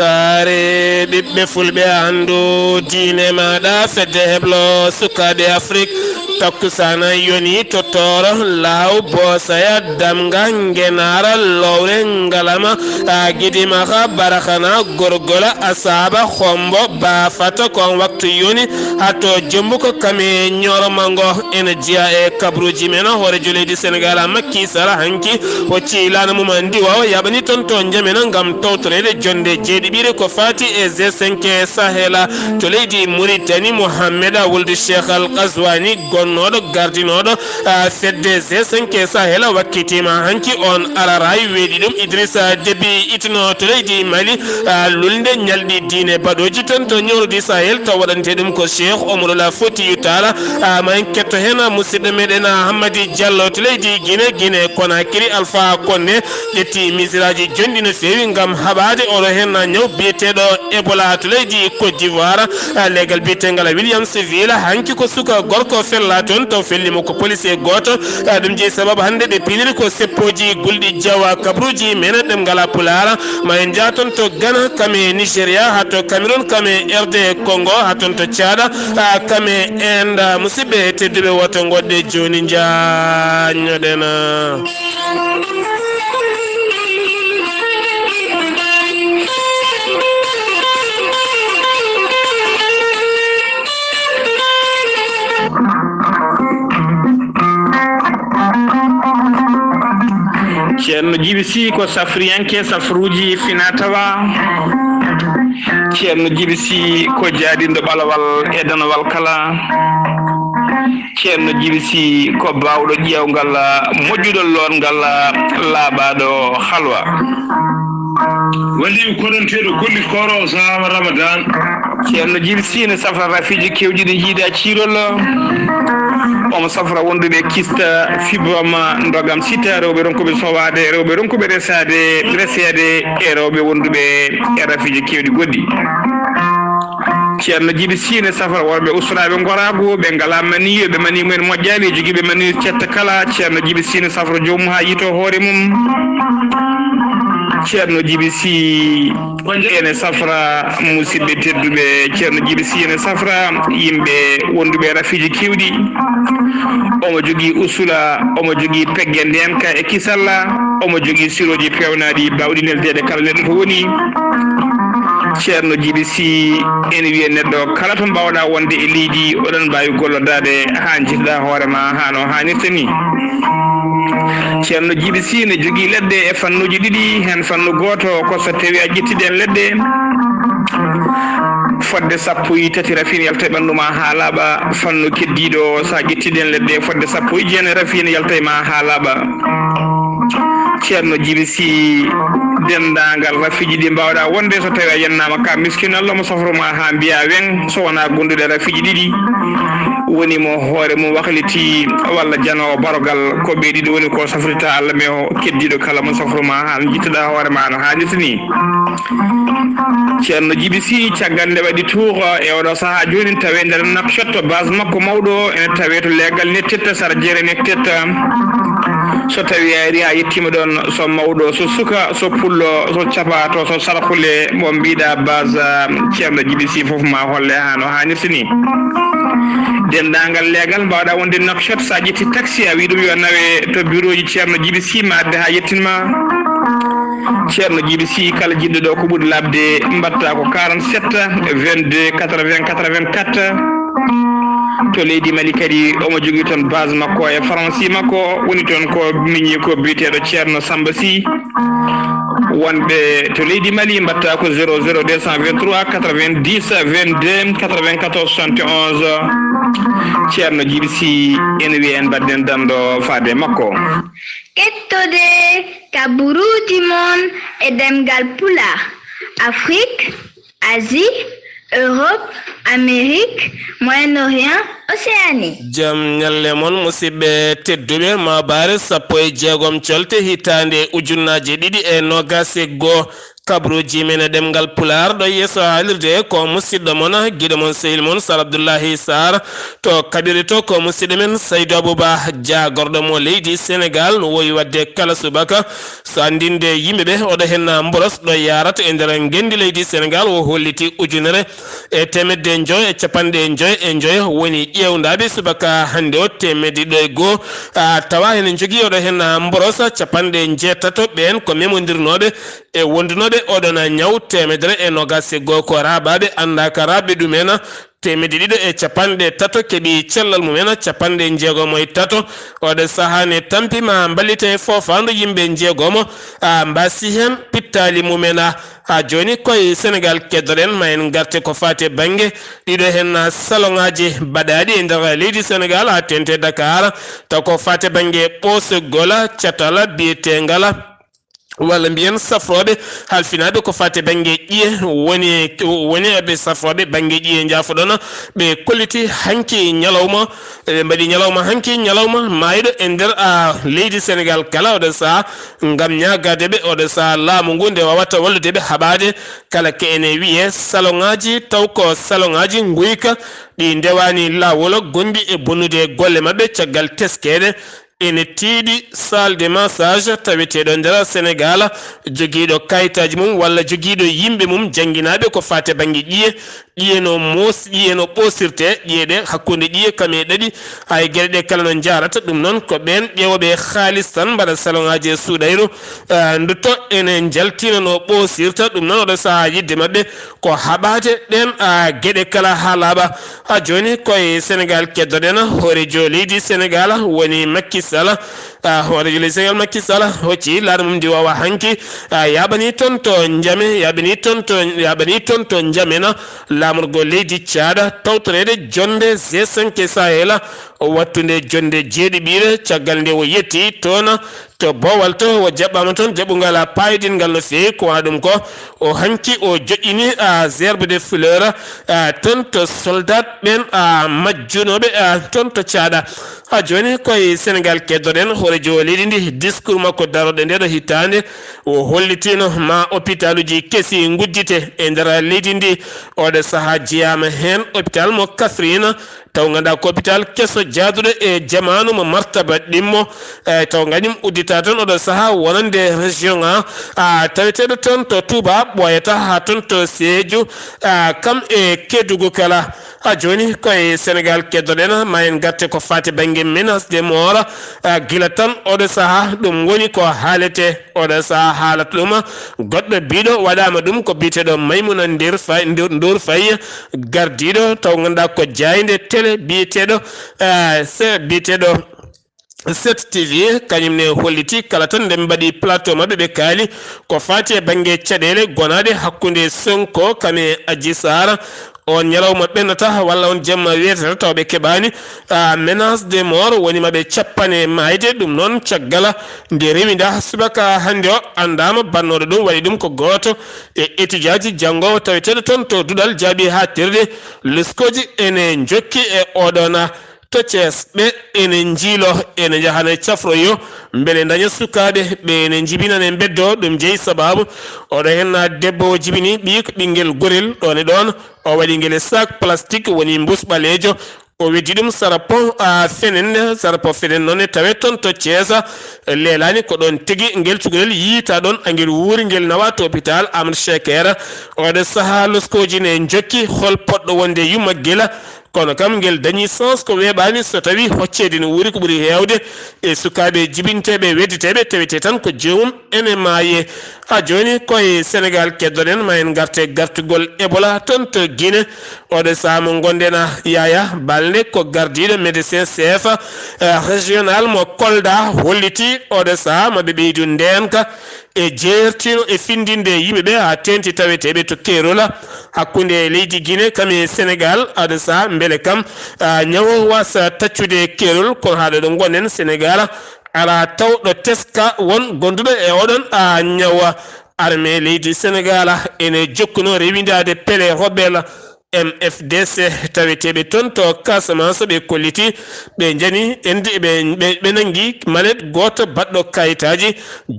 ɓamtare ɓiɓɓe fulɓe andu diine maɗa fedde heblo sukade Afrique takkusana yoni totoro law bosaya damga ngenara lowre ngalama gidimaka barakana gorgola asaba khombo ba fata kon waktu yoni hato jombuko kame nyoro mango energia e kabruji mena hore juledi Senegal makki sara hanki o cilana mumandi wawa yabani tonto njamena ngam tawtorede jonde jedibire ko fati e Z5 Sahela to leydi Mauritanie Mohameda wulde Cheikh Al Qazwani gonnodo gardinodo fedde Z5 Sahela wakkitima hanki on araray wedi dum Idrissa Déby itno to leydi Mali lulde nyaldi dine badoji tonto nyoldi Sahel to wadante dum ko Cheikh Oumar Fouti Talla man ketto hena musidɗo meɗen Hamadi Diallo to leydi Guinée Conakry Alpha Konne ƴetti misiraji jondi no fewi ngam haɓade oɗo hen ñaw biyeteɗo Ebola to leydi Côte d'Ivoire legal biyetengal Williamsville hanki ko suka gorko fella toon taw fellimo ko police goto ɗum jeeyi sababu hande ɓe piniri ko seppoji gulɗi jawa kabruji menen ɗem ngala pulara ma en jaton to Ghana kame Nigeria hato Cameroun kame RD Congo haton to Tchad kame enda musidɓe tedduɓe woto goɗɗe joni jañoɗena ceerno Djiby Sy ko safriyanke safruji finatawa ceerno Djiby Sy ko jaadindo ɓalawal e danawal kala ceerno Djiby Sy ko bawɗo ƴewgal moƴƴuɗo longal laaɓaɗo halwa wandi kodonteɗo golli koro sahaba Ramadan ceerno Djiby Sy ne safra rafiji kewɗi ɗi jiida cirol omo safra wonduɓe kista fibroma ndogam sita rewɓe ronkuɓe sowade rewɓe ronkuɓe resede e rewɓe wonduɓe e rafiji kewɗi goɗɗi ceerno Djiby Sy ne safra worɓe usraɓe gorago ɓe ngala maniyo ɓe mani mumen moƴƴani joguiɓe mani cetta kala ceerno Djiby Sy ne safra jomum ha yito hoore mum ceerno Djiby Sy ene safra musidɓe tedduɓe ceerno Djiby Sy ene safra yimɓe wonduɓe rafiji kewɗi omo jogui usula omo jogui pegge ndenka e kisalla omo jogui siroji pewnaɗi bawɗi neldede kala neɗɗo to woni ceerno Djiby Sy ene wiye neɗɗo kala to mbawɗa wonde e leydi oɗon mbawi gollodade ha jiɗɗa hoorema ha no hannirta ni ceerno Djiby Sy ne jogui leɗɗe e fannuji ɗiɗi hen fannu goto ko so tawi a ƴettiɗen leɗɗe fodde sappo e tati rafine yalta e ɓanduma ha laaɓa fannu keddiɗo sa ƴettiɗen leɗɗe fodde sappo e jeenayi rafine yalta e ma ha laaɓa ceerno Djiby Sy dendagal rafiji ɗi mbawɗa wonde so tawi a yennama ka miskino Allah mo safruma ha mbiya wen so wona gonduɗe rafiji ɗiɗi woni mo hoore mum wahliti walla janowo barogal ko ɓe ɗiɗi woni ko safrita Allah me o keddiɗo kala mo safruma ha jittoɗa hoore ma no hannirta ni ceerno Djiby Sy caggal nde waɗi tour e oɗo saaha joni tawe nder Nouakchott to base makko mawɗo ene tawe to legal ne tetta sara jeere ne tetta so tawi ari a yettima ɗon so mawɗo so suka so pullo so capato so sarkule mo mbiɗa base ceerno Djiby Sy foof ma holle ha no hannirta ni dendagal legal mbawɗa wonde Nouakchott sa ƴetti taxi a wi ɗum yo nawe to bureau ji ceerno Djiby Sy ma adde ha yettinma ceerno Djiby Sy kala jiɗɗo ɗo ko ɓuuri labde mbatta ko 47 22 80 84 to leydi Mali kadi omo jogui toon base makko e France makko woni toon ko miñi ko biteɗo ceerno Samba Sy wonɓe to leydi Mali mbatta ko 00 223 90 22 94 71 ceerno Djiby Sy ene wiya en badden damɗo faade makko kettode kaburuji mon e demgal pulaar Afrique Asie Europe Amérique Moyen-Orient Océanie jam nyalle mon musidɓe tedduɓe ma bare sappo e jeegom colte hitande ujunnaje ɗiɗi e nogas e goho kabruji men demgal pular do yeso alirde ko musiddo mona gido mon seyil mon sar abdullahi sar to kabirito ko musiddo men saydou abouba dia gordo mo leydi Sénégal no woyi wadde kala subaka so andinde yimɓeɓe oɗo hen mboros ɗo yarata e nder gendi leydi Sénégal o holliti ujunere e temedde joy e capanɗe joy e joy woni ƴewdaɓe subaka hande o temedde ɗo e goho tawa hen jogui oɗo hen mboros capanɗe jeetato ɓen ko memodirnoɓe e wondunoɓe oɗon ñaw temedere e nogas e goho ko raɓaɓe andaka raɓe ɗumen temedde ɗiɗo e capanɗe tato keeɓi cellal mumen capanɗe jeegomo e tato oɗo sahane tampima ballite fofando yimɓe jeegomo mbasi hen pittali mumen ha joni koye Sénégal keddoɗen ma en garte ko fate banggue ɗiɗo hen saloŋaji baɗaɗi e nder leydi Sénégal ha tente Dakar taw ko fate banggue ɓoosogol catala biyetegala walla mbiyen safroɓe halfinaɓe ko fate banggue ƴiye woni ɓe safroɓe banggue ƴiye jafoɗon ɓe kolliti hanki ñalawma ɓe mbaɗi ñalawma hanki ñalawma mayiɗo e nder leydi Sénégal kala oɗo saaha gam ñagadeɓe oɗo saaha laamu ngu nde wawata walludeɓe haɓade kala ke ene wiye saloŋaji taw ko saloŋaji guyka ɗi ndewani lawol gonɗi e bonnude golle mabɓe caggal teskede ene tiiɗi salle de massage taweteɗo nder Sénégal joguiɗo kayitaji mum walla joguiɗo yimɓe mum jangguinaɓe ko fate banggue ƴiye no ɓoosirte ƴiyeɗe hakkude ƴiye kame ɗaɗi hay gueɗe ɗe kala no jarata ɗum noon ko ɓen ƴewoɓe halis tan mbaɗa saloŋaji e suuɗayru dutto ene jaltina no ɓoosirta ɗum noon oɗo saaha yidde mabɓe ko haɓade ɗen gueɗe kala ha laaɓa ha joni koye Sénégal keddoɗen hoorejo leydi Sénégal woni Macky Sall hoorejo leydi Sénégal Macky Sall hocci laaɗa mum ndi wawa hanki yaɓani toon to jaame yaɓani toon to jamena lamorgo leydi Tchad tawtorede jonde G5 Sahel wattude jonde jeeɗiɓire caggal nde o yetti toon to bowal to o jaɓɓama toon jaɓugal payidingal no fewi ko wona ɗum ko o hanki o joƴƴini gerbe de fleur toon to soldat ɓen majjunoɓe toon to Tchad ha joni koye Sénégal keddoɗen hoorejo leydi ndi discours makko daroɗo ndeɗo hitande o hollitino ma hôpital uji keesi guddite e nder leydi ndi oɗo saaha jeyama hen hôpital mo Kaffrine taw ganduɗa ko hôpital kesso jaaduɗo e jamanu mo martaba ɗimmo taw gañum uddita toon oɗo saaha wonande région taweteɗo toon to Touba ɓoyata ha toon to Sédhiou kam e Kédougou kala ha joni koye Sénégal keddoɗen ma en garte ko fate banggue menace de mort guila tan oɗo saaha ɗum woni ko haalete oɗo saaha haalata ɗum goɗɗo biɗo waɗama ɗum ko biteɗo Maymouna Ndour Faye gardiɗo taw ganduɗa ko jayde télé biteɗo 7TV kañumne holliti kala tan nde mbaɗi plateau mabɓe ɓe kaali ko fati e banggue caɗele gonaɗe hakkude Sonko kame Adji Sarr on ñalawma ɓennata walla on jamma wiyetata taw ɓe keɓani menace de mort woni maɓe cappane mayde ɗum noon caggala nde rewida subaka hande o andama bannoɗo ɗum waɗi ɗum ko goto e étudiant ji janggowo taweteɗo toon to duɗal jaaɓi ha terde leskoji ene jokki e oɗon to Thiès ɓe ene jiilo ene jahana cafroyo beele daña sukaɓe ɓe ene jibinane beddo ɗum jeeyi sababu oɗo hen debbo o jibini ɓi ko ɓinguel gorel ɗon e ɗon o waɗi guel sac plastique woni mbus ɓalejo o weddi ɗum sarapon sarapon fenen noon e tawe toon to Thiès leelani ko ɗon tigui guel cukalel yiita ɗon aguel wuuri guel nawa to hôpital Amadou Cheikher oɗo saaha loskoji ne jokki hol poɗɗo wonde yumma guela kono kam ngel dañi sens ko weeɓani so tawi hoccede no wuuri ko ɓuuri hewde e sukaɓe jibinteɓe wedditeɓe tawete tan ko jomum ene maaye ha joni koye Sénégal keddoɗen ma en garte gartugol Ebola toon to Guinée oɗo saaha mo gondena Yaya Balde ko gardiɗo médecin chef régional mo Kolda holliti oɗo saaha maɓe ɓeydu ndenka e jeertino e findinde yimɓeɓe ha tenti taweteɓe to Kerola hakkude leydi Guinée kam e Sénégal aɗa saaha beele kam ñawo wasa taccude Kerol kono haɗo ɗo gonen Sénégal ala tawɗo teska won gonduɗo e oɗon ñawa armée leydi Sénégal ene jokkuno rewidade Pelé Robert MFDC taweteɓe toon to Casamance ɓe kolliti ɓe jani endi ɓe nangi malet goto baɗɗo kayitaji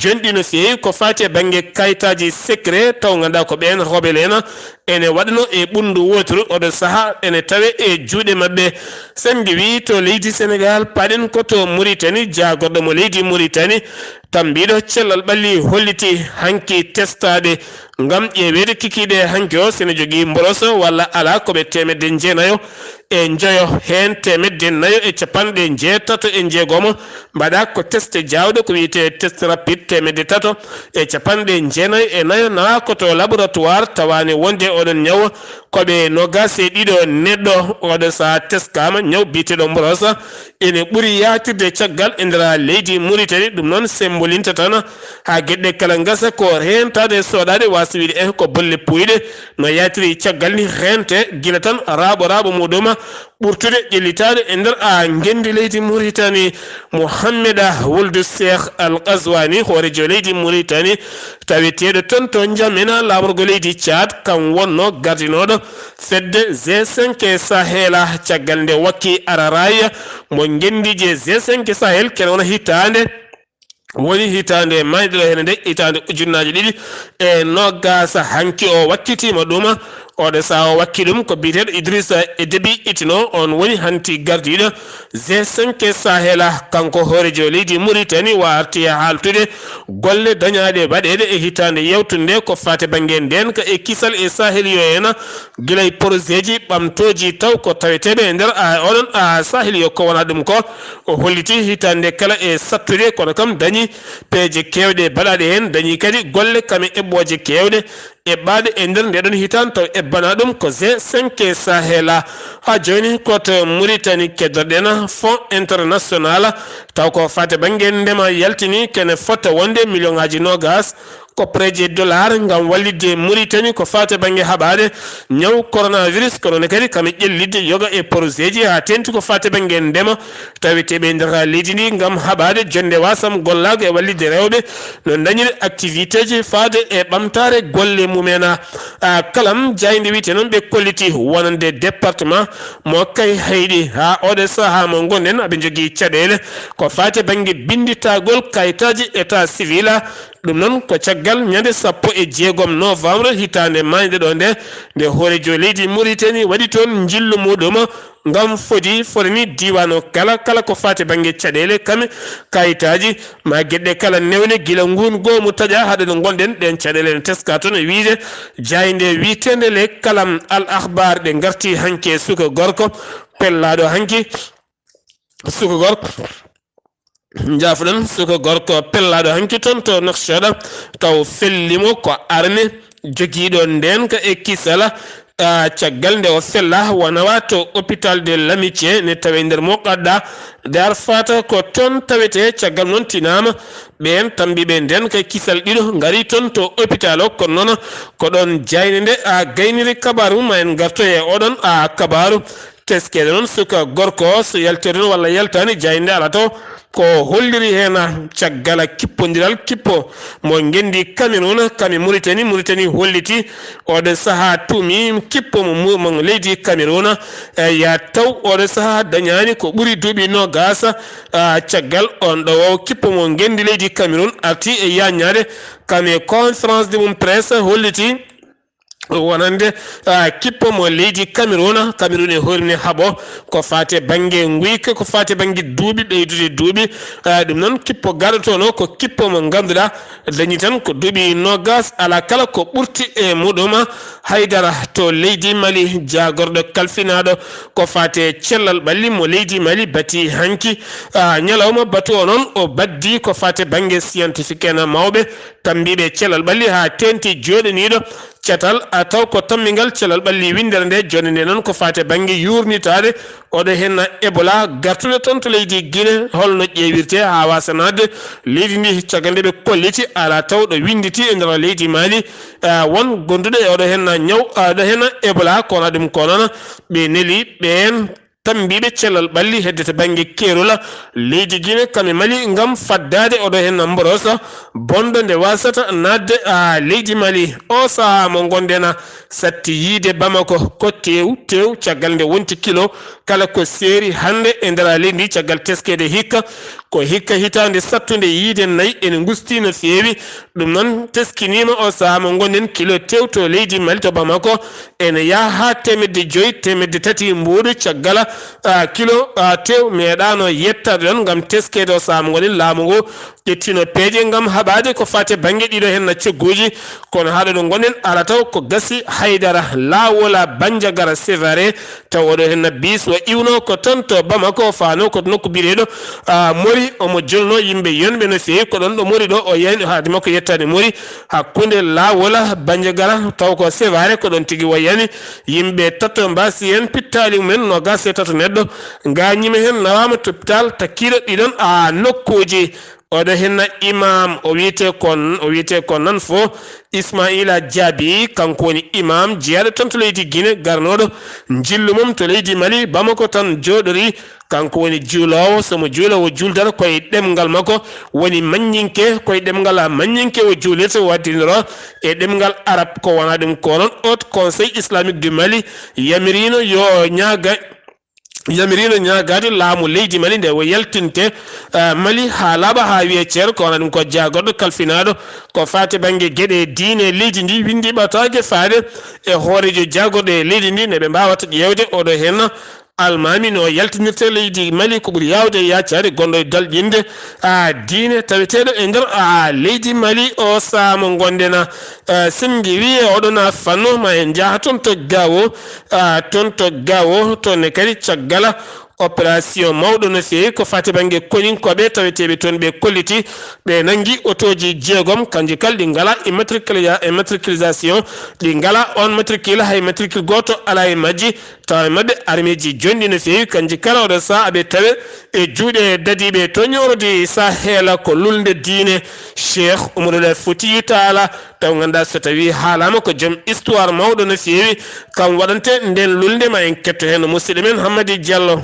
jonɗi no feewi ko fati e banggue kayitaji secret taw ganduɗa ko ɓen hobelena ene waɗano e ɓundu woturu oɗo saaha ene tawe e juuɗe mabɓe sendi wi to leydi Sénégal paɗen koto Mauritanie jagorɗo mo leydi Mauritanie tambiɗo cellal ɓalli holliti hanki testade ngam ƴeewede kikiɗe hanki o sene jogui mboroso walla ala koɓe temedde jeenayo e joyo hen temedde nayo e capanɗe jeetato e jeegomo mbaɗa ko test jawɗo ko wiyete test rapide temedde tato e capanɗe jeenayo e nayo nawa koto laboratoire tawani wonde oɗon ñaw koɓe nogas e ɗiɗo neɗɗo oɗo sa test kama ñaw biteɗo mborosa ene ɓuuri yatirde caggal e nder leydi Mauritanie ɗum noon sembolinta tan ha gueɗɗe kala gasa ko rentade soɗade wasa wiide ko bolle puyɗe no yatiri caggal ni rente gila tan raaɓo muɗum ɓurtude ƴellitade e nder gendi leydi Mauritanie Mouhammeda wuldu Cheikh Al Ghazouani hoorejo leydi Mauritanie taweteɗo toon to jamena laamorgo leydi Tchad kam wonno gardinoɗo fedde G5 Sahela caggal nde wakki araraya mo gendije G5 Sahel kene wona hitande woni hitande mayɗo hene nde hitande ujunnaje ɗiɗi e noggasa hanki o wakkitima ɗuma oɗo saha o wakki ɗum ko biteɗo Idrissa Déby Itno on woni hanti gardiɗo G5 Sahela kanko hoorejo leydi Mauritanie warti haltude golle dañaɗe waɗede e hitande yewtude ko fate banggue nden ka e kisal e Sahel yo hena guilay projet ji ɓamtoji taw ko taweteɓe e nder oɗon Sahel yo ko wona ɗum ko o holliti hitande kala e sattude kono kam dañi peeje kewɗe baɗaɗe hen dañi kadi golle kame eɓɓoje kewɗe eɓɓade e nder ndeɗon hitan taw ebbana ɗum ko G5 Sahela ha joni koto Mauritanie keddoɗen Fonds international taw ko fate banggue ndema yaltini kene fotta wonde million ngaji nogas ko preje dollar ngam wallidde Mauritanie ko fate banggue haɓade ñaw coronavirus kono kadi kame ƴellidde yoga e projet ji ha tenti ko fate banggue ndema taweteɓe nder leydi ndi ngam haɓade jonde wasam gollago e wallidde rewɓe no dañide activité ji faade e ɓamtare golle mumena kalam jayde wiite noon ɓe kolliti wonande département mo kay hayɗi ha oɗo saaha mo gonɗen aɓe jogui caɗele ko fate banggue binditagol kayitaji état civil ɗum noon ko caggal ñande 16 novembre hitande mayde ɗo nde hoorejo leydi Mauritanie waɗi toon jillu muɗum ngam fodini diwano kala ko fate banggue caɗele kame kayitaji ma gueɗɗe kala newne gila ngun mu taƴa haɗa no gonɗen ɗen caɗele ne teska toon e wiide jayde wiitende le kalam al akhbar ɗe garti hanke suka gorko pellaɗo hanki suka gorko jafuɗon suka gorko pellaɗo hanki toon to Nouakchott taw fellimo ko arne joguiɗo nden ka e kisala caggal nde o fella wonawa to hôpital de l'amitié ne tawe nder moqadda dar fata ko toon tawete caggal noon tinama ɓen tambiɓe nden kay kisal ɗiɗo gari toon to hôpital o kono noon ko ɗon jayne nde gayniri kabaru ma en garto e oɗon kabaru teskede noon suka gorko so yaltiri noon walla yaltani jayde ala to ko holliri hen caggala kippodiral kippo mo gendi Cameroun kami Mauritanie holliti oɗo saaha tumi kippo mo leydi Cameroun ya taw oɗo saaha dañani ko ɓuuri duuɓi nogas caggal on ɗo kippo mo gendi leydi Cameroun arti e yañade kame conférence de mum presse holliti wonande kippo mo leydi Cameroun e horini haɓo ko fate banggue guyka ko fate banggue duuɓi ɓeydude duuɓi ɗum noon kippo gaɗotono ko kippo mo ganduɗa dañi tan ko duuɓi nogas ala kala ko ɓurti e muɗum haydara to leydi Mali jagorɗo kalfinaɗo ko fate cellal ɓalli mo leydi Mali bati hanki ñalawma batu o noon o baddi ko fate banggue scientifique en mawɓe tambiɓe cellal ɓalli ha tenti joɗaniɗo cetal taw ko tammingal celal ɓalli windere nde joni nde noon ko fate banggue yurnitade oɗo henna Ebola gartude toon to leydi Guinée holno ƴeewirte ha wasanade leydi ndi caggal nde ɓe kolliti ala taw ɗo winditi e nder leydi Mali won gonduɗo e oɗo henna ñaw oɗo henna Ebola kono ɗum ko noon ɓe neeli ɓen tambiɓe cellal ɓalli heddete banggue keerola leydi Guinée kami mali ngam faddade oɗo hen mborosa bonɗo nde wasata nadde leydi Mali o saaha mo gondena satti yiide Bamako ko tew caggal nde wonti kilo kala ko seeri hande e nder leydi ndi caggal teskede hikka ko hikka hitande sattude yiide nayyi ene gusti no feewi ɗum noon teskinima o saaha mo gonden kilo tew to leydi Mali to Bamako ene yaha ha 500 300 mbuɗu caggala kilo tew meeɗano yettade ɗon gam teskede o saaha mo gonen laamu ngu ƴettino peeje gam haɓade ko fate banggue ɗiɗo hen na cegguji kono haɗo ɗo gonen ala taw ko gasi haydara lawola Bandiagara Sévaré taw oɗo hen na bis o iwno ko tan to Bamako fano ko nokku bireɗo Mori omo jolno yimɓe yonɓe no fewi ko ɗon ɗo Mori ɗo o yani haade makko yettade Mori hakkude lawola Bandiagara taw ko Sévaré ko ɗon tigui wayani yimɓe tatto mbasi hen pittali mumen no gase tato neɗɗo gañima hen nawama topital takkiɗo ɗiɗon nokkuji oɗo henna imam o wiyete kon nan fo Ismaila Diaby kanko woni imam jeyaɗo tan to leydi Guinée garnoɗo jillu mum to leydi Mali Bamako tan joɗori kanko woni juulowo somo juulowo juldata koye ɗemgal makko woni maññinke koye ɗemgal maññinke o juulirta waddinoro e ɗemgal arab ko wona ɗum ko noon haut conseil islamique du Mali yamirino yo ñagade laamu leydi Mali nde o yaltinte Mali ha laaɓa ha wiye ceer ko wona ɗum ko jagorɗo kalfinaɗo ko fate banggue gueɗe diine leydi ndi windi ɓatake faade e hoorejo jagorɗo e leydi ndi neɓe mbawata ƴewde oɗo hen almami no yaltinirte leydi Mali ko ɓuuri yawde yaccade gonɗo e dalƴinde diine taweteɗo e nder leydi Mali o saamo gondena singi wiye oɗona fanno ma en jaaha toon to gawo toon kadi caggala opération mawɗo no fewi ko fati banggue koninkoɓe taweteɓe toon ɓe kolliti ɓe nangui autoji jeegom kanji kala ɗi ngala immatriculisation ɗi ngala on matricule hay matricule goto ala e majji tawa mabɓe armeji jonɗi no fewi kanji kala oɗo saha aɓe tawe e juuɗe dadiɓe to ñorode sa heela ko lulde diine Cheikh Oumarul Foutiyou Tall taw ganduɗa so tawi haalama ko joom histoire mawɗo no fewi kam waɗante nden lulde ma en ketto hen musidɗo men Hammady Diallo.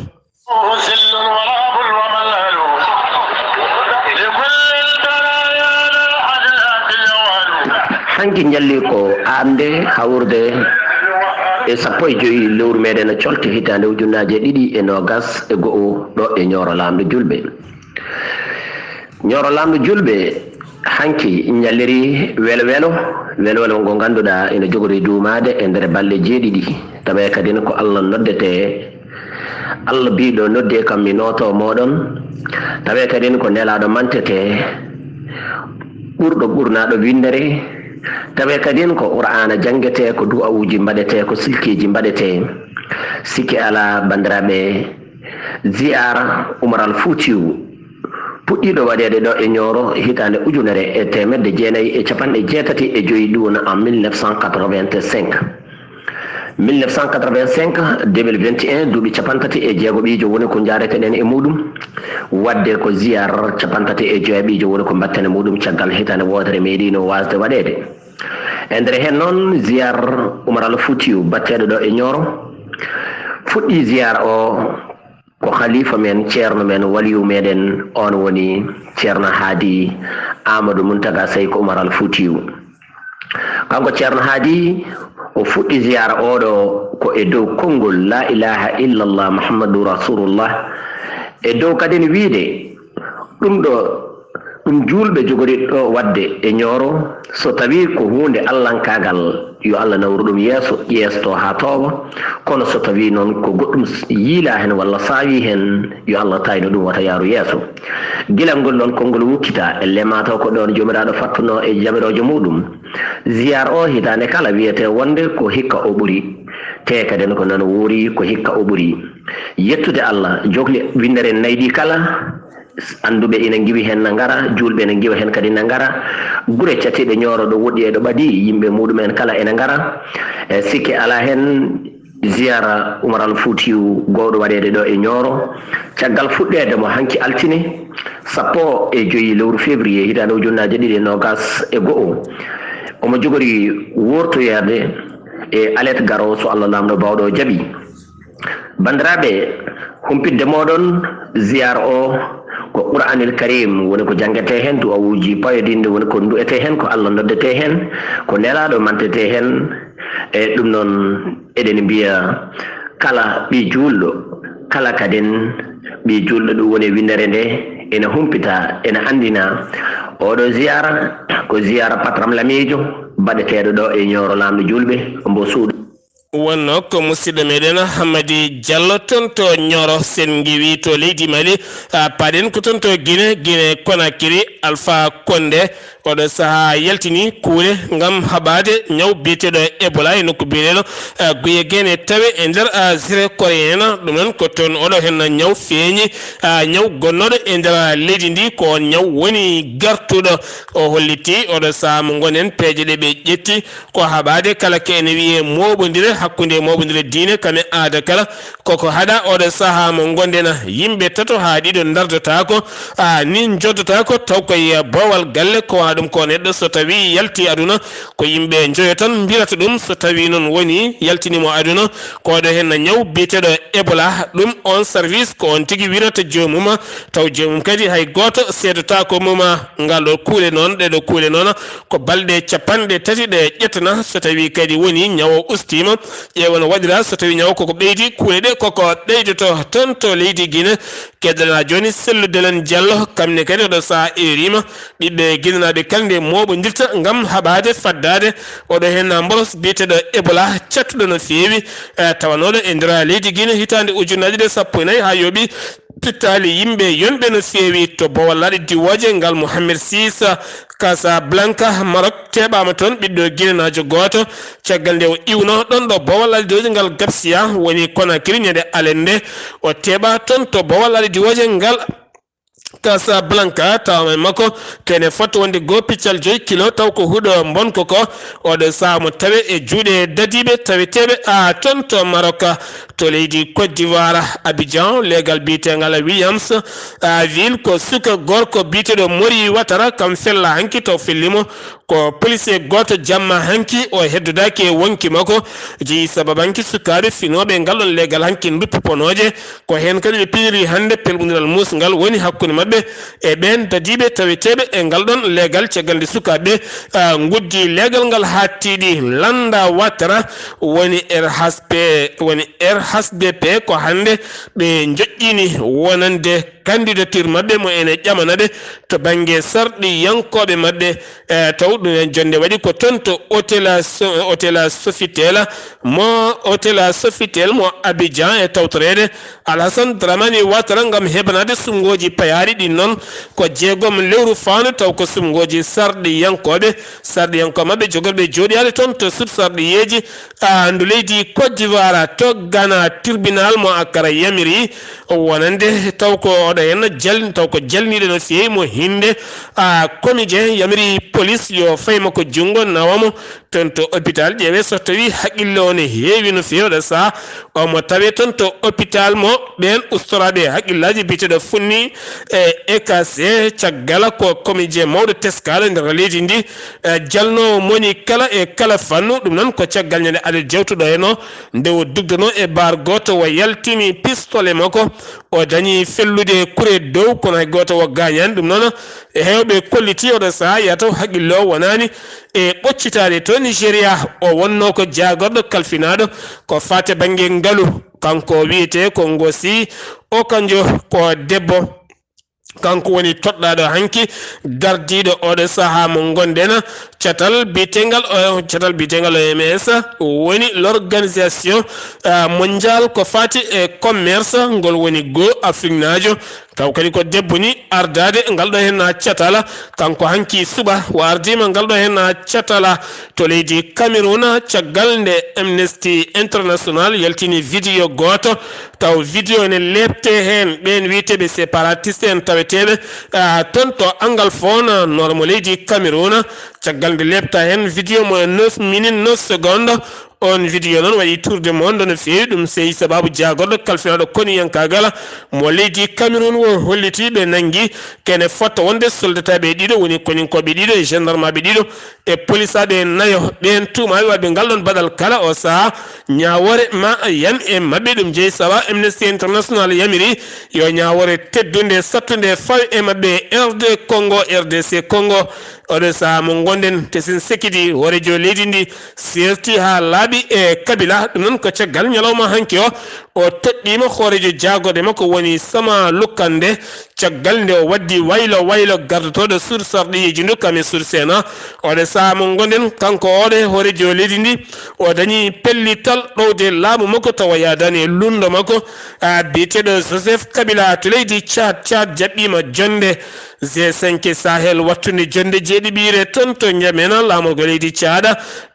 hanki jalli ko ande hawurde e 15 lewru meɗen colti hitande ujunnaje 2020 ɗo e ñoro lamɗo julɓe hanki ñalliri welwelo ngo ganduɗa ene jogori duumade e nder balɗe jeeɗiɗi tawa kadi ko Allah noddete Allah biɗo nodde kam mi noto moɗon tawa kadi ko nelaɗo mantete ɓurɗo ɓurnaɗo windere tawa kadi ko qur'ana jangete ko du'awuji mbaɗete ko silkiji mbaɗete sikki ala bandiraɓe ziyara Oumarul Foutiyou puɗɗiɗo waɗede ɗo e ñoro hitande 1985 ɗum en 1985 2021 duuɓi 36 woni ko jareteɗen e muɗum wadde ko ziyar 36 woni ko mbattene muɗum caggal hitande wotere meeɗino wasde waɗede e nder hen noon ziyar Oumarul Foutiyou batteɗo ɗo e ñoro fuɗɗi ziyar o ko khalifa men ceerno men waliyu meɗen on woni ceerno Hadi Amadou Muntaga Seyko Oumarul Foutiyou kanko ceerno Hadi o fuɗɗi ziyara oɗo ko e dow konngol la ilaha illallah muhammadu rasulullah e dow kadi ne wiide ɗum julɓe jogori ɗo wadde e ñoro so tawi ko hunde allahnkagal yo Allah nawru ɗum yeesto ha tooɓa kono so tawi noon ko goɗɗum yiila hen walla saawi hen yo Allah tayno ɗum wata yaaru yeeso gilal ngol ɗon konngol wukkita e lemataw ko ɗon jomiraɗo fattuno e jamirojo muɗum ziyar o hitande kala wiyete wonde ko hikka o ɓuuri te kadi ko nan wuuri ko hikka o ɓuuri yettude Allah jogli windere nayɗi kala anduɓe ina giwi hen na ngara julɓe ene giwa hen kadi na ngara gure catiɗe ñoro ɗo woɗɗi e ɗo ɓaadi yimɓe muɗumen kala ene ngara e sikki ala hen ziyara Oumarul Foutiyou gowɗo waɗede ɗo e ñoro caggal fuɗɗede mo hanki altine 15 lewru février hitande ujunnaje 2021 omo jogori wortoyade e alet garo so Allah lamɗo bawɗo jaaɓi bandiraɓe humpidde moɗon ziyar o ko qur'anil karim woni ko jangete hen to awuji payodinde woni ko du'ete hen ko Allah noddete hen ko nelaɗo mantete hen e ɗum noon eɗen mbiya kala ɓi julɗo kala kadin ɓi julɗo ɗum woni windere nde ene humpita ene andina oɗo ziyara ko ziyara patram lamijo baɗeteɗo ɗo e ñoro lamɗo julɓe mbo suuɗo wonno ko musidɗo meɗen Hamady Diallo ton to ñoro sen giwi to leydi Mali paɗen ko ton to Guinée Conakry Alpha Condé oɗo saaha yaltini kuule ngam haɓade ñaw biyeteɗo Ebola e nokku biyeteɗo Guyegene tawe e nder Sierra Coréen ɗum noon ko toon oɗo hen ñaw feeñi ñaw gonnoɗo e nder leydi ndi ko ñaw woni gartuɗo o holliti oɗo saaha mo gonen peeje ɗe ɓe ƴetti ko haɓade kala ke ene wiye moɓodire hakkude moɓodire diine kame aada kala koko haɗa oɗo saaha mo gondena yimɓe tato ha ɗiɗo dardotako ni joddotako taw koye bowal galle ko ɗum ko neɗɗo so tawi yalti aduna ko yimɓe joyo tan mbirata ɗum so tawi noon woni yaltinimo aduna koɗo hen ñaw biyeteɗo Ebola ɗum on service ko on tigui wirata jomum taw jomum kadi hay goto seedotako muma ngal ɗo kuule noon ɗeɗo kuule noon ko balɗe capanɗe tati ɗe ƴettana so tawi kadi woni ñawo ustima ƴeewa no waɗira so tawi ñaw koko ɓeydi kuule ɗe koko ɗeydoto ton to leydi Guinée keddana joni selludelen Diallo kamne kadi oɗo saaha erima ɓiɓɓe guinenaɓe kalde moɓodirta ngam haɓade faddade oɗo hen mboros biyeteɗo Ebola cattuɗo no feewi tawanoɗo e nder leydi Guinée hitande ujunnaje ɗe 14 ha yooɓi pittali yimɓe yonɓe no feewi to bowallaɗe diwoje ngal Mohamed Sisa Casablanca Maroc teɓama toon ɓiɗɗo guinenajo goto caggal nde o iwno ɗon ɗo bowallaɗe diwoje ngal Gapsia woni Conakry ñande alende o teɓa toon to bowallaɗe diwoje ngal Casablanca taw makko kene foto wonde go piccal 5 kilo taw ko huuɗo bonko ko oɗo saaha mo tawe e juuɗe dadiɓe taweteɓe toon to Maroc to leydi Côte d'Ivoire Abidjan legal biyetegal Williams ville ko suka gorko biyeteɗo Mori Watara kam fella hanki taw fellimo ko policier goto jamma hanki o heddodaki e wonki makko jeeyi sababanki sukaɓe finoɓe ngal ɗon legal hanki duppi ponoje ko hen kadi ɓe piniri hande pelɓodiral musgal woni hakkude mabɓe e ɓen dadiɓe taweteɓe e ngal ɗon legal caggal nde sukaɓe guddi legal ngal ha tiiɗi Landa Watara woni RHDP ko hande ɓe joƴƴini wonande candidature mabɓe mo ene ƴamanaɓe to banggue sarɗi yankoɓe mabɓe taw ɗum jonde waɗi ko toon to hôtel Sofitel mo Abidjan e tawtorede Alassane Dramani Ouattara gam heɓanade sumgoji payaɗi ɗin noon ko jeegom lewru fandu taw ko sumgoji sarɗi yankoɓe mabɓe jogorɓe jooɗiyade toon to sud sarɗiyeji ndu leydi Côte d'Ivoire to Ghana tribunal mo Accra yamiri wonande taw ko oɗo hen taw ko jalniɗo no feewi mo hinde comédien yamiri police yo fayma ko jungo nawamo ton to hôpital ƴeewe so tawi haqqille o ne heewi no feewi ɗo saaha omo tawe toon to hôpital mo ɓen ustoraɓe haqqillaji biyeteɗo funni EKC caggal ko comédien mawɗo teskaɗo nder leydi ndi jalnowo moni kala e kala fannu ɗum noon ko caggal ñande aɗa jewtuɗo heno nde o dugdano e bar goto o yaltini pistolet makko o dañi fellude kure dow kono hay goto o gañani ɗum noon hewɓe kolliti oɗo saaha yataw haqqille o wonani e ɓoccitade to Nigéria o wonno ko jagorɗo kalfinaɗo ko fate banggue ngaalu kanko wiyete ko Ngosi o kanjo ko debbo kanko woni toɗɗaɗo hanki dardiɗo oɗo saaha mo gonɗen catal biyetegal OMS woni l'organisation mondial ko fati e commerce ngol woni go Afrique najo taw kadi ko debbo ni ardade ngal ɗo hen catala kanko hanki suɓa o ardima ngal ɗo hen catala to leydi Cameroun caggal nde Amnesty International yaltini vidéo goto taw vidéo ene lebte hen ɓen wiyeteɓe séparatiste en taweteɓe toon to Angalphone nor mo leydi Cameroun caggal nde lebta hen vidéo mo 9 minutes 9 secondes on video non waɗi tour de monde no feewi ɗum sey sababu jagorɗo kalfinaɗo koniyankagala mo leydi Cameroun wo holliti ɓe nangi kene fotta wonde soldataɓe ɗiɗo woni koninkoɓe ɗiɗo e gendarmeɓe ɗiɗo e police aɓe nayo ɓen tumaɓe wadɓe ngal ɗon baɗal kala o saaha ñawore ma yan e mabɓe ɗum jeeyi sawa Amnesty International yamiri yo ñawore teddude sattude fawi e mabɓe RD Congo RDC Congo oɗo saha mo gonden tesin sekidi horejo leydi ndi serti ha laaɓi e Kabila ɗum noon ko caggal ñalawma hanki o toɗɗima horejo jagode makko woni Sama Lukande caggal nde o waddi waylo gardotoɗo sur sarɗiyeji ndu kame sur sena oɗo saha mo gonden kanko oɗo horejo leydi ndi o dañi pellital ɗowde laamu makko tawa yadani e lundo makko biyeteɗo Joseph Kabila to leydi Tchad jaɓɓima jonde G5 Sahel wattude jonde jeeɗiɓire ton to jamena laamugo leydi Tchad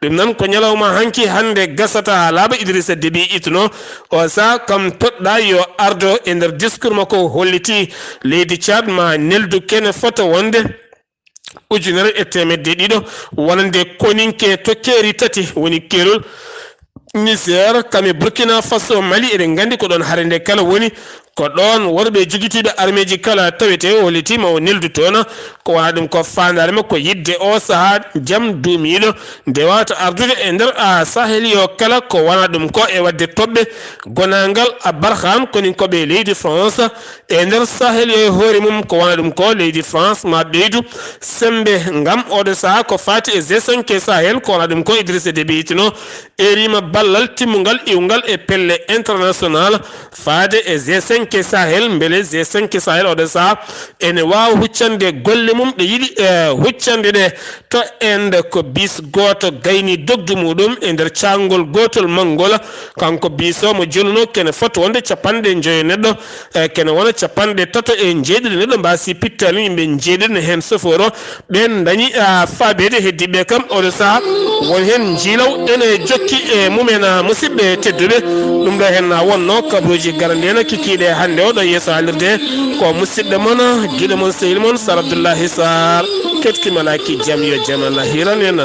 ɗum noon ko ñalawma hanki hande gasata ha laaɓa Idrissa Déby itno o sa kam toɗɗa yo ardo e nder discours makko holliti leydi Tchad ma neldu kene fota wonde ujunere e temedde ɗiɗo wonande koninke tokkeri tati woni Kerol Niger kame Burkina Faso Mali eɗen gandi ko ɗon harande kala woni ko ɗon worɓe jogitiɓe armeji kala tawete hollitima o neldu toon ko wona ɗum ko fandare makko yidde o saaha jaam duumiɗo nde wawata ardude e nder Sahel yo kala ko wona ɗum ko e wadde toɓɓe gonangal Barkhane konin koɓe leydi France e nder Sahel yo e hoore mum ko wona ɗum ko leydi France ma ɓeydu sembe ngam oɗo saaha ko fati e G5 Sahel ko wona ɗum ko Idrissa Déby itno erima ballal timmugal iwgal e pelle international faade e G5 Sahel mbele G5 Sahel oɗo saha ene wawa huccande golle mum ɗe yiɗi huccande ɗe to ende ko bis goto gayni dogdu muɗum e nder cangol gotol mangol kanko biso mo jonnuno kene foto wonde capanɗe joyo neɗɗo kene wona capanɗe tato e jeeɗiɗi neɗɗo mbasi pittani yimɓe jeeɗiɗi hen soforo ɓen dañi faabede heddiɓe kam oɗo saha won hen jiilaw ene jokki e mumen musidɓe tedduɓe ɗum ɗo hen wonno kabruji garandena kikiɗe hande o ɗo yeeso haalirde ko musidɗo moon guiɗo moon sehil moon Sar Abdoullahi Sarr ketkimalaki jaam yo jaam Allah hiran en